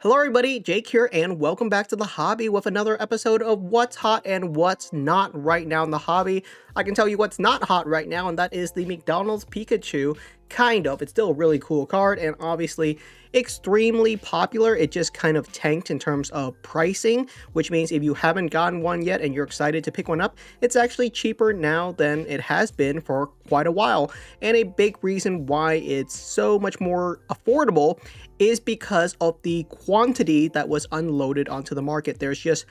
Hello everybody, Jake here, and welcome back to the hobby with another episode of what's hot and what's not right now in the hobby. I can tell you what's not hot right now, and that is the McDonald's Pikachu. Kind of. It's still a really cool card, and obviously extremely popular. It just kind of tanked in terms of pricing, which means if you haven't gotten one yet and you're excited to pick one up, it's actually cheaper now than it has been for quite a while. And a big reason why it's so much more affordable is because of the quantity that was unloaded onto the market. There's just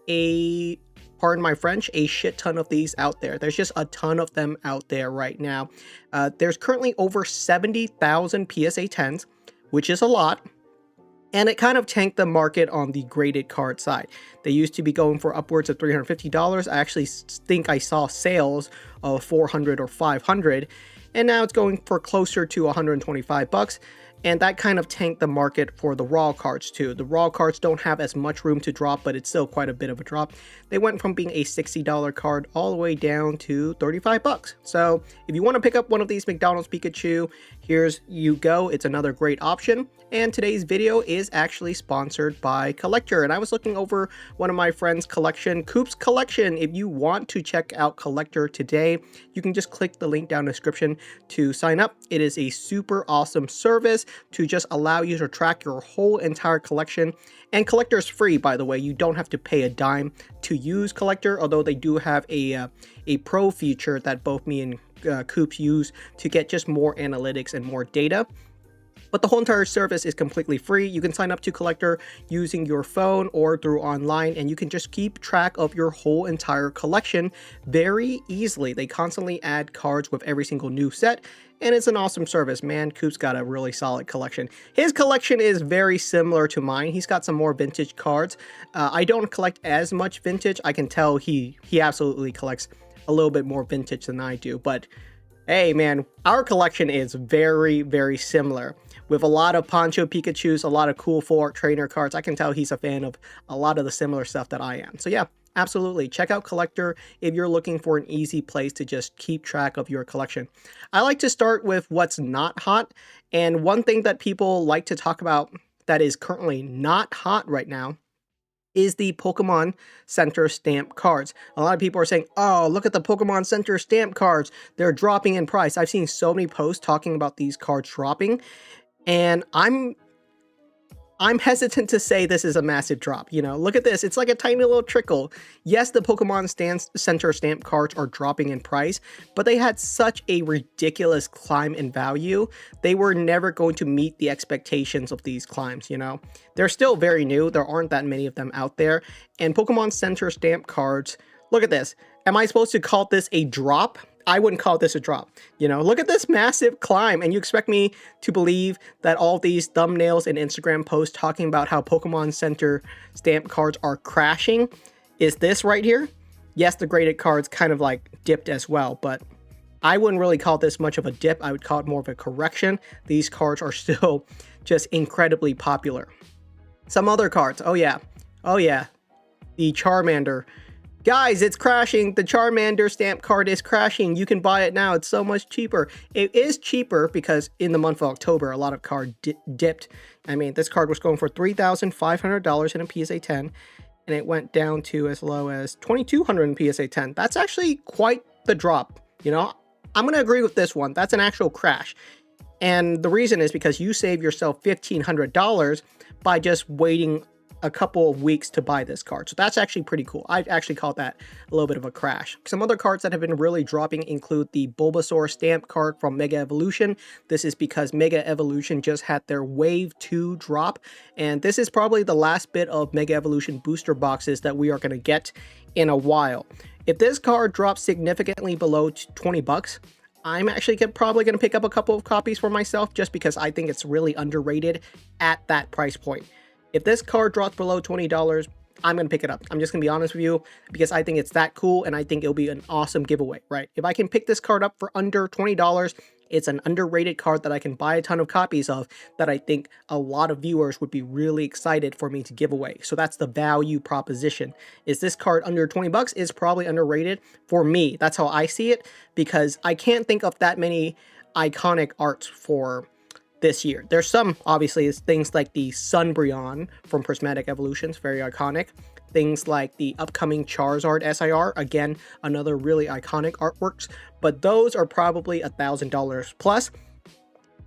a, pardon my French, a shit ton of these out there. There's just a ton of them out there right now. There's currently over 70,000 PSA 10s, which is a lot. And it kind of tanked the market on the graded card side. They used to be going for upwards of $350. I actually think I saw sales of $400 or $500. And now it's going for closer to $125. And that kind of tanked the market for the raw cards too. The raw cards don't have as much room to drop, but it's still quite a bit of a drop. They went from being a $60 card all the way down to $35. So if you want to pick up one of these McDonald's Pikachu, here's you go. It's another great option. And today's video is actually sponsored by Collector. And I was looking over one of my friend's collection, Coop's collection. If you want to check out Collector today, you can just click the link down in the description to sign up. It is a super awesome service to just allow you to track your whole entire collection. And Collector is free, by the way. You don't have to pay a dime to use Collector, although they do have a pro feature that both me and Coops use to get just more analytics and more data. But the whole entire service is completely free. You can sign up to Collector using your phone or through online, and you can just keep track of your whole entire collection very easily. They constantly add cards with every single new set, and it's an awesome service. Man, Coop's got a really solid collection. His collection is very similar to mine. He's got some more vintage cards. I don't collect as much vintage. I can tell he absolutely collects a little bit more vintage than I do, but hey man, our collection is very, very similar. With a lot of Poncho Pikachus, a lot of cool full art trainer cards. I can tell he's a fan of a lot of the similar stuff that I am. So yeah, absolutely. Check out Collector if you're looking for an easy place to just keep track of your collection. I like to start with what's not hot. And one thing that people like to talk about that is currently not hot right now is the Pokemon Center stamp cards. A lot of people are saying, oh, look at the Pokemon Center stamp cards. They're dropping in price. I've seen so many posts talking about these cards dropping. And I'm hesitant to say this is a massive drop. You know, look at this. It's like a tiny little trickle. Yes, the Pokemon Center stamp cards are dropping in price, but they had such a ridiculous climb in value. They were never going to meet the expectations of these climbs, you know. They're still very new. There aren't that many of them out there. And Pokemon Center stamp cards, look at this. Am I supposed to call this a drop? I wouldn't call this a drop. You know, look at this massive climb, and you expect me to believe that all these thumbnails and Instagram posts talking about how Pokemon Center stamp cards are crashing is this right here? Yes, the graded cards kind of like dipped as well, but I wouldn't really call this much of a dip. I would call it more of a correction. These cards are still just incredibly popular. Some other cards. Oh yeah, the Charmander. Guys, it's crashing. The Charmander stamp card is crashing. You can buy it now. It's so much cheaper. It is cheaper because in the month of October, a lot of cards dipped. I mean, this card was going for $3,500 in a PSA 10, and it went down to as low as $2,200 in PSA 10. That's actually quite the drop. You know, I'm going to agree with this one. That's an actual crash. And the reason is because you save yourself $1,500 by just waiting a couple of weeks to buy this card. So that's actually pretty cool. I'd actually call that a little bit of a crash. Some other cards that have been really dropping include the Bulbasaur stamp card from Mega Evolution. This is because Mega Evolution just had their Wave 2 drop, and this is probably the last bit of Mega Evolution booster boxes that we are going to get in a while. If this card drops significantly below 20 bucks, I'm actually probably going to pick up a couple of copies for myself just because I think it's really underrated at that price point. If this card drops below $20, I'm going to pick it up. I'm just going to be honest with you because I think it's that cool and I think it'll be an awesome giveaway, right? If I can pick this card up for under $20, it's an underrated card that I can buy a ton of copies of that I think a lot of viewers would be really excited for me to give away. So that's the value proposition. Is this card under 20 bucks? Is probably underrated for me. That's how I see it because I can't think of that many iconic arts for this year. There's some, obviously, is things like the Sunbreon from Prismatic Evolutions, very iconic. Things like the upcoming Charizard SIR, again, another really iconic artworks, but those are probably $1,000 plus.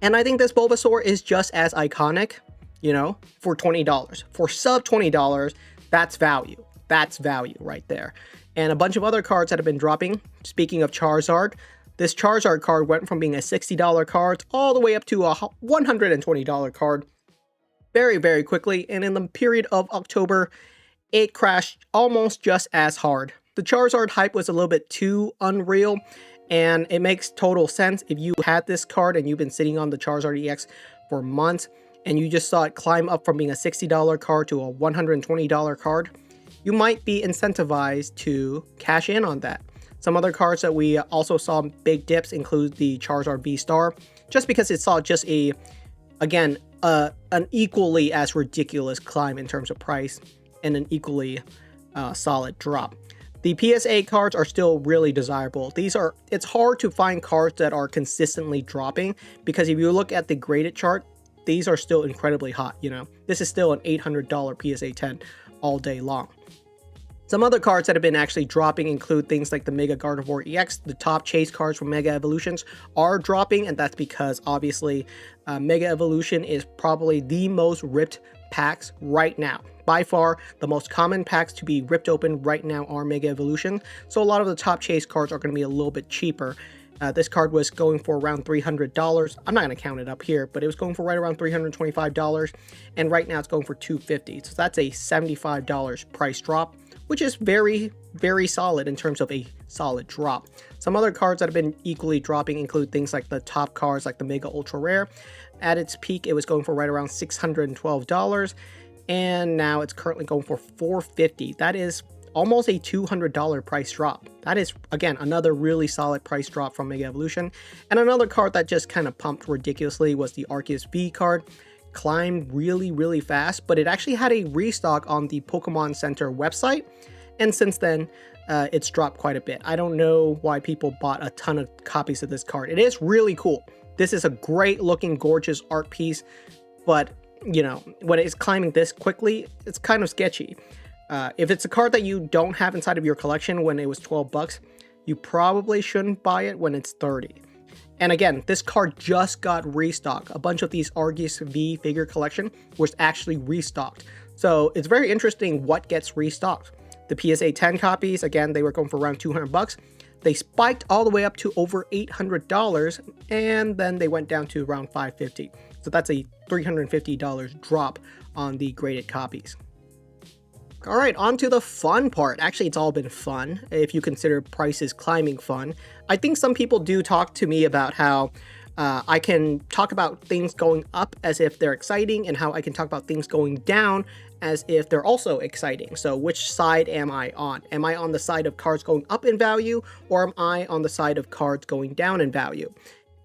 And I think this Bulbasaur is just as iconic, you know, for $20. For sub $20, that's value. That's value right there. And a bunch of other cards that have been dropping. Speaking of Charizard, this Charizard card went from being a $60 card all the way up to a $120 card very, very quickly. And in the period of October, it crashed almost just as hard. The Charizard hype was a little bit too unreal, and it makes total sense. If you had this card and you've been sitting on the Charizard EX for months, and you just saw it climb up from being a $60 card to a $120 card, you might be incentivized to cash in on that. Some other cards that we also saw big dips include the Charizard V-Star, just because it saw just a, again, an equally as ridiculous climb in terms of price and an equally solid drop. The PSA cards are still really desirable. It's hard to find cards that are consistently dropping, because if you look at the graded chart, these are still incredibly hot, you know. This is still an $800 PSA 10 all day long. Some other cards that have been actually dropping include things like the Mega Gardevoir EX. The top chase cards from Mega Evolutions are dropping, and that's because obviously Mega Evolution is probably the most ripped packs right now. By far, the most common packs to be ripped open right now are Mega Evolution, so a lot of the top chase cards are going to be a little bit cheaper. This card was going for around $300. I'm not going to count it up here, but it was going for right around $325, and right now it's going for $250. So that's a $75 price drop, which is very, very solid in terms of a solid drop. Some other cards that have been equally dropping include things like the top cards like the Mega Ultra Rare. At its peak, it was going for right around $612, and now it's currently going for $450. That is almost a $200 price drop. That is, again, another really solid price drop from Mega Evolution. And another card that just kind of pumped ridiculously was the Arceus V card. Climbed really, really fast, but it actually had a restock on the Pokemon Center website, and since then it's dropped quite a bit. I don't know why people bought a ton of copies of this card. It is really cool. This is a great looking, gorgeous art piece, but you know, when it's climbing this quickly, it's kind of sketchy. If it's a card that you don't have inside of your collection when it was 12 bucks, you probably shouldn't buy it when it's 30. And again, this card just got restocked. A bunch of these Arceus V figure collection was actually restocked. So it's very interesting what gets restocked. The PSA 10 copies, again, they were going for around 200 bucks. They spiked all the way up to over $800, and then they went down to around $550. So that's a $350 drop on the graded copies. All right, on to the fun part. Actually, it's all been fun, if you consider prices climbing fun. I think some people do talk to me about how I can talk about things going up as if they're exciting, and how I can talk about things going down as if they're also exciting. So which side am I on? Am I on the side of cards going up in value, or am I on the side of cards going down in value?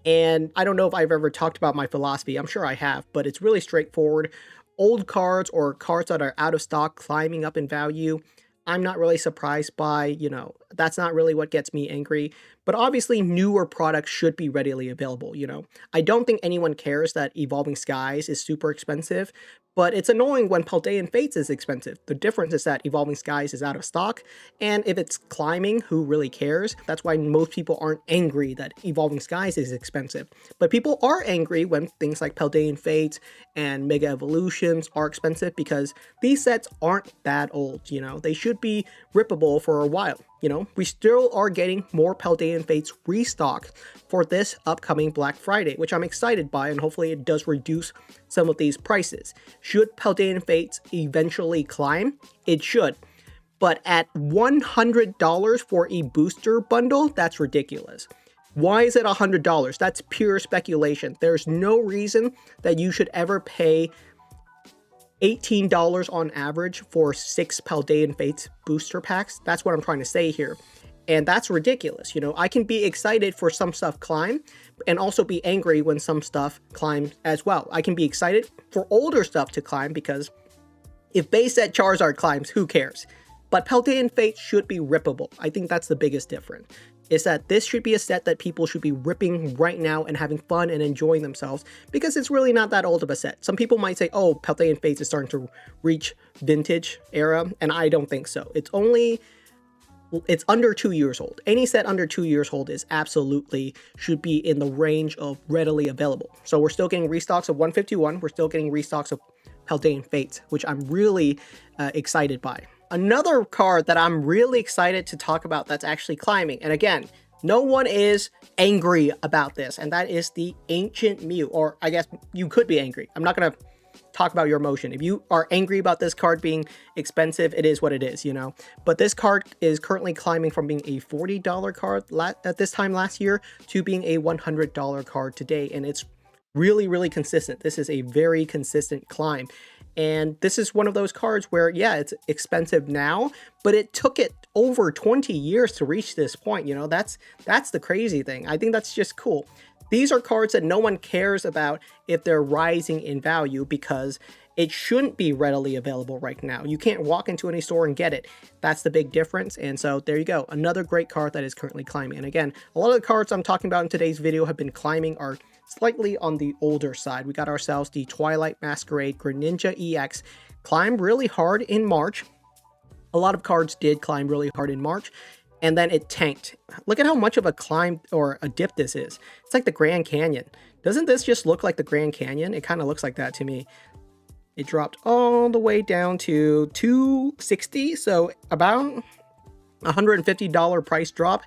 And I don't know if I've ever talked about my philosophy. I'm sure I have, but it's really straightforward. Old cards or cards that are out of stock climbing up in value, I'm not really surprised by, you know, that's not really what gets me angry. But obviously newer products should be readily available, you know. I don't think anyone cares that Evolving Skies is super expensive, but it's annoying when Paldean Fates is expensive. The difference is that Evolving Skies is out of stock, and if it's climbing, who really cares? That's why most people aren't angry that Evolving Skies is expensive. But people are angry when things like Paldean Fates and Mega Evolutions are expensive, because these sets aren't that old, you know. They should be rippable for a while. You know, we still are getting more Paldean Fates restocked for this upcoming Black Friday, which I'm excited by, and hopefully it does reduce some of these prices. Should Paldean Fates eventually climb? It should. But at $100 for a booster bundle, that's ridiculous. Why is it $100? That's pure speculation. There's no reason that you should ever pay $18 on average for 6 Paldean Fates booster packs. That's what I'm trying to say here. And that's ridiculous. You know, I can be excited for some stuff climb and also be angry when some stuff climbs as well. I can be excited for older stuff to climb, because if base set Charizard climbs, who cares? But Paldean Fates should be rippable. I think that's the biggest difference. is that this should be a set that people should be ripping right now and having fun and enjoying themselves, because it's really not that old of a set. Some people might say, oh, Paldean Fates is starting to reach vintage era, and I don't think so. It's under 2 years old. Any set under 2 years old is absolutely should be in the range of readily available. So we're still getting restocks of 151. We're still getting restocks of Paldean Fates, which I'm really excited by. Another card that I'm really excited to talk about that's actually climbing, and again, no one is angry about this, and that is the Ancient Mew, or I guess you could be angry. I'm not going to talk about your emotion. If you are angry about this card being expensive, it is what it is, you know. But this card is currently climbing from being a $40 card at this time last year to being a $100 card today, and it's really, really consistent. This is a very consistent climb. And this is one of those cards where, yeah, it's expensive now, but it took it over 20 years to reach this point. You know, that's the crazy thing. I think that's just cool. These are cards that no one cares about if they're rising in value, because it shouldn't be readily available right now. You can't walk into any store and get it. That's the big difference. And so there you go. Another great card that is currently climbing. And again, a lot of the cards I'm talking about in today's video have been climbing are slightly on the older side. We got ourselves the Twilight Masquerade Greninja EX. Climbed really hard in March. A lot of cards did climb really hard in March, and then it tanked. Look at how much of a climb or a dip this is. It's like the Grand Canyon. Doesn't this just look like the Grand Canyon? It kind of looks like that to me. It dropped all the way down to $260, so about $150 price drop,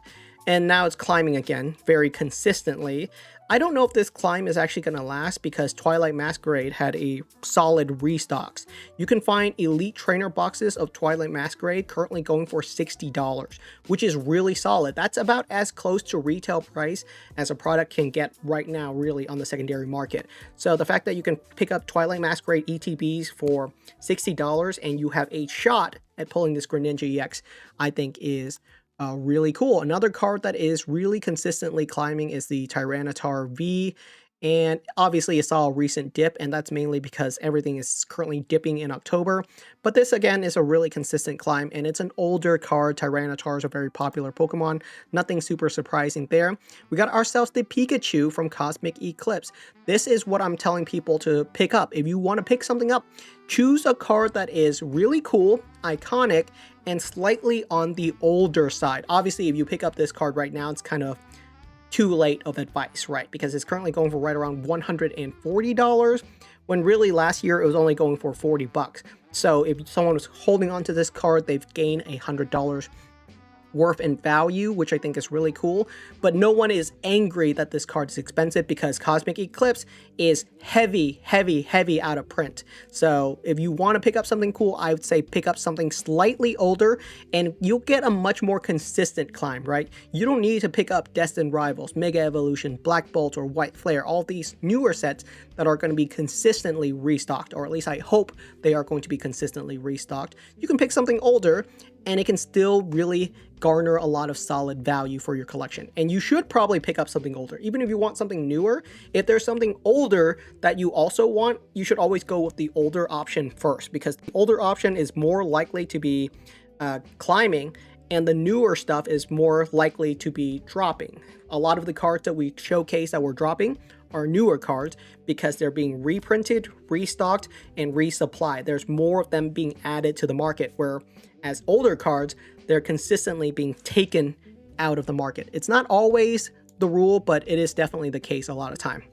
and now it's climbing again very consistently. I don't know if this climb is actually going to last, because Twilight Masquerade had a solid restocks. You can find elite trainer boxes of Twilight Masquerade currently going for $60, which is really solid. That's about as close to retail price as a product can get right now, really, on the secondary market. So the fact that you can pick up Twilight Masquerade ETBs for $60 and you have a shot at pulling this Greninja EX, I think is really cool. Another card that is really consistently climbing is the Tyranitar V, and obviously it saw a recent dip, and that's mainly because everything is currently dipping in October. But this again is a really consistent climb, and it's an older card. Tyranitars are very popular Pokemon. Nothing super surprising there. We got ourselves the Pikachu from Cosmic Eclipse. This is what I'm telling people to pick up. If you want to pick something up, choose a card that is really cool, iconic, and slightly on the older side. Obviously, if you pick up this card right now, it's kind of too late of advice, right? Because it's currently going for right around $140, when really last year it was only going for 40 bucks. So if someone was holding on to this card, they've gained $100 worth in value, which I think is really cool. But no one is angry that this card is expensive, because Cosmic Eclipse is heavy out of print. So if you want to pick up something cool, I would say pick up something slightly older, and you'll get a much more consistent climb, right? You don't need to pick up Destined Rivals, Mega Evolution, Black Bolt, or White Flare, all these newer sets that are going to be consistently restocked, or at least I hope they are going to be consistently restocked. You can pick something older, and it can still really garner a lot of solid value for your collection. And you should probably pick up something older. Even if you want something newer, if there's something older that you also want, you should always go with the older option first, because the older option is more likely to be climbing, and the newer stuff is more likely to be dropping. A lot of the cards that we showcase that we're dropping are newer cards, because they're being reprinted, restocked, and resupplied. There's more of them being added to the market, where as older cards, they're consistently being taken out of the market. It's not always the rule, but it is definitely the case a lot of time.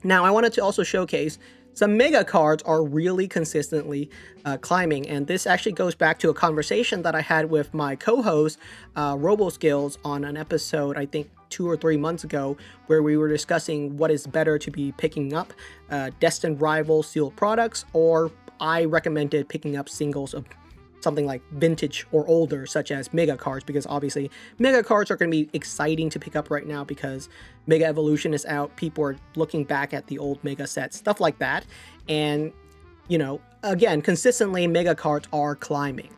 Now, I wanted to also showcase some mega cards are really consistently climbing, and this actually goes back to a conversation that I had with my co-host RoboSkills on an episode, I think 2 or 3 months ago, where we were discussing what is better to be picking up, Destined Rival sealed products, or I recommended picking up singles of something like vintage or older, such as mega cards, because obviously mega cards are going to be exciting to pick up right now because Mega Evolution is out. People are looking back at the old mega sets, stuff like that. And, you know, again, consistently mega cards are climbing.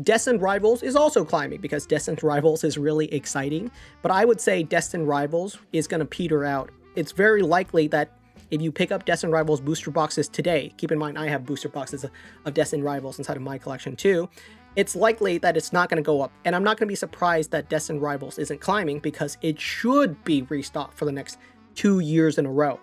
Destined Rivals is also climbing, because Destined Rivals is really exciting, but I would say Destined Rivals is going to peter out. It's very likely that if you pick up Destined Rivals booster boxes today, keep in mind I have booster boxes of Destined Rivals inside of my collection too, it's likely that it's not going to go up. And I'm not going to be surprised that Destined Rivals isn't climbing because it should be restocked for the next 2 years in a row.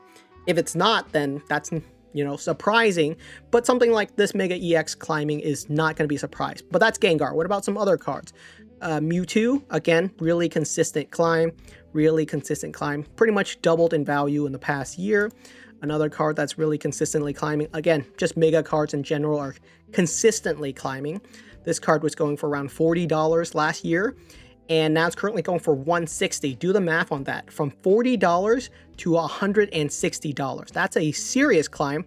If it's not, then that's, you know, surprising, but something like this Mega EX climbing is not going to be surprised. But that's Gengar. What about some other cards? Mewtwo, again, really consistent climb, pretty much doubled in value in the past year. Another card that's really consistently climbing, again, just Mega cards in general are consistently climbing. This card was going for around $40 last year, and now it's currently going for $160. Do the math on that. From $40 to $160. That's a serious climb.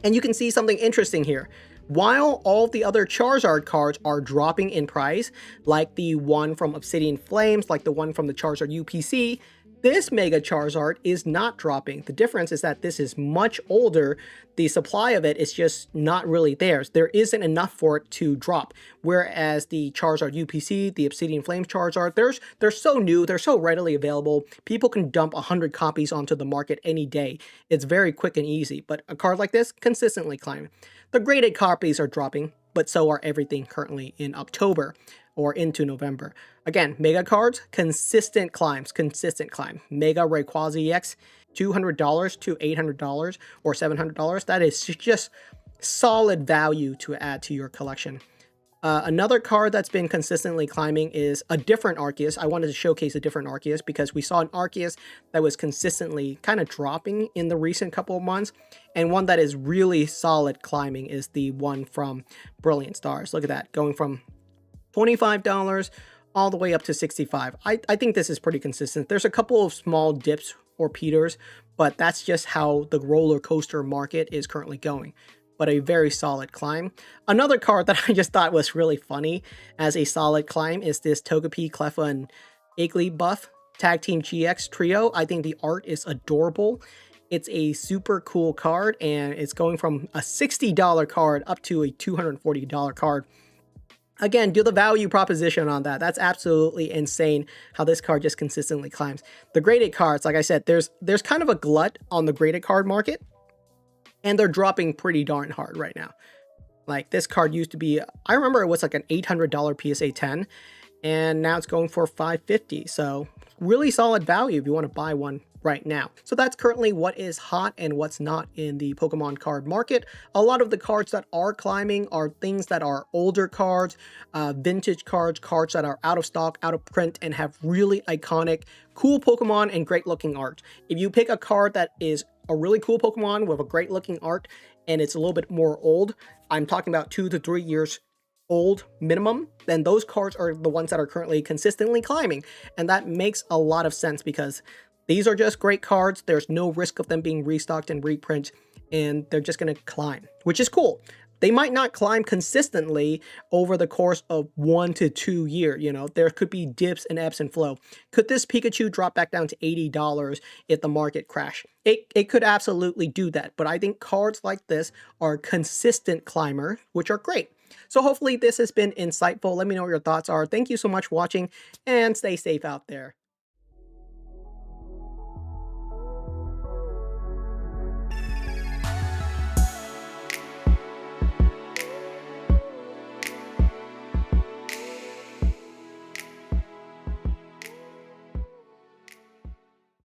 And you can see something interesting here. While all the other Charizard cards are dropping in price, like the one from Obsidian Flames, like the one from the Charizard UPC, this Mega Charizard is not dropping. The difference is that this is much older. The supply of it is just not really there. There isn't enough for it to drop. Whereas the Charizard UPC, the Obsidian Flames Charizard, they're so new, they're so readily available. People can dump 100 copies onto the market any day. It's very quick and easy. But a card like this, consistently climbing. The graded copies are dropping, but so are everything currently in October or into November. Again, Mega cards, consistent climbs, consistent climb. Mega Rayquaza EX, $200 to $800 or $700. That is just solid value to add to your collection. Another card that's been consistently climbing is a different Arceus. I wanted to showcase a different Arceus because we saw an Arceus that was consistently kind of dropping in the recent couple of months. And one that is really solid climbing is the one from Brilliant Stars. Look at that, going from $25 all the way up to $65. I think this is pretty consistent. There's a couple of small dips or peters, but that's just how the roller coaster market is currently going. But a very solid climb. Another card that I just thought was really funny as a solid climb is this Togepi, Cleffa, and Igglybuff Tag Team GX Trio. I think the art is adorable. It's a super cool card, and it's going from a $60 card up to a $240 card. Again, do the value proposition on that. That's absolutely insane how this card just consistently climbs. The graded cards, like I said, there's kind of a glut on the graded card market, and they're dropping pretty darn hard right now. Like this card used to be, I remember it was like an $800 PSA 10, and now it's going for $550. So really solid value if you want to buy one right now. So that's currently what is hot and what's not in the Pokemon card market. A lot of the cards that are climbing are things that are older cards, vintage cards, cards that are out of stock, out of print, and have really iconic, cool Pokemon and great looking art. If you pick a card that is a really cool Pokemon with a great looking art and it's a little bit more old, I'm talking about 2 to 3 years old minimum, then those cards are the ones that are currently consistently climbing. And that makes a lot of sense because these are just great cards. There's no risk of them being restocked and reprint, and they're just going to climb, which is cool. They might not climb consistently over the course of 1 to 2 years. You know, there could be dips and ebbs and flow. Could this Pikachu drop back down to $80 if the market crash? It could absolutely do that. But I think cards like this are consistent climber, which are great. So hopefully this has been insightful. Let me know what your thoughts are. Thank you so much for watching, and stay safe out there.